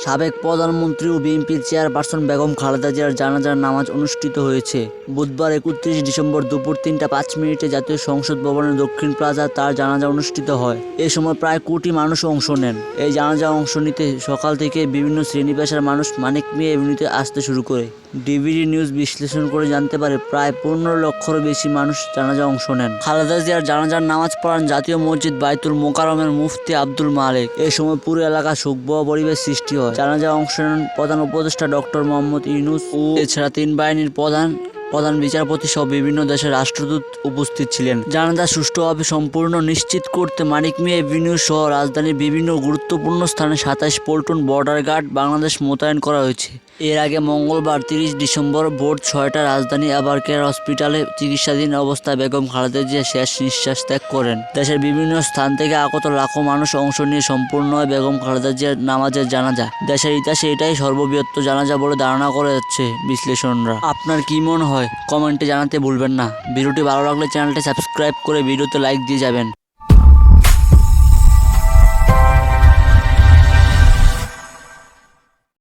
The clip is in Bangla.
সাবেক প্রধানমন্ত্রী ও বিএনপির চেয়ারপারসন বেগম খালেদা জিয়ার জানাজার নামাজ অনুষ্ঠিত হয়েছে। বুধবার 31 ডিসেম্বর দুপুর 3টা 5 মিনিটে জাতীয় সংসদ ভবনের দক্ষিণ প্লাজায় তার জানাজা অনুষ্ঠিত হয়। এ সময় প্রায় কোটি মানুষ অংশ নেন। এই জানাজায় অংশ নিতে সকাল থেকে বিভিন্ন শ্রেণী পেশার মানুষ মানিক মিয়া এভিনিউতে আসতে শুরু করে। ডিবিডি নিউজ বিশ্লেষণ করে জানতে পারে প্রায় 15 লক্ষেরও বেশি মানুষ জানাজা অংশ নেন। খালেদা জিয়ার জানাজার নামাজ পড়ান জাতীয় মসজিদ বাইতুল মোকাররমের মুফতি আব্দুল মালেক। এ সময় পুরো এলাকা শোকবহ পরিবেশ সৃষ্টি হয়। জানাজায় অংশ নেন প্রধান উপদেষ্টা ডক্টর মোহাম্মদ ইউনূস ও এছাড়া 3 বাহিনীর প্রধান বিচারপতি সহ বিভিন্ন দেশের রাষ্ট্রদূত উপস্থিত ছিলেন। জানাজা সুষ্ঠুভাবে সম্পূর্ণ নিশ্চিত করতে মানিক মিয়া এভিনিউ সহ রাজধানীর বিভিন্ন গুরুত্বপূর্ণ স্থানে 27 প্লাটুন বর্ডার গার্ড বাংলাদেশ মোতায়েন করা হয়েছে। এর আগে মঙ্গলবার 30 ডিসেম্বর ভোর 6টা রাজধানী আবার কেয়ার হসপিটালে চিকিৎসাধীন অবস্থায় বেগম খালেদা জিয়া শেষ নিঃশ্বাস ত্যাগ করেন। দেশের বিভিন্ন স্থান থেকে আগত লাখো মানুষ অংশ নিয়ে সম্পূর্ণ হয় বেগম খালেদা জিয়ার নামাজের জানাজা। দেশের ইতিহাসে এটাই সর্ববৃহৎ জানাজা বলে ধারণা করা যাচ্ছে বিশ্লেষণরা। আপনার কি মনে হয় কমেন্টে জানাতে ভুলবেন না। ভিডিওটি ভালো লাগলে চ্যানেলটি সাবস্ক্রাইব করে ভিডিওতে লাইক দিয়ে যাবেন।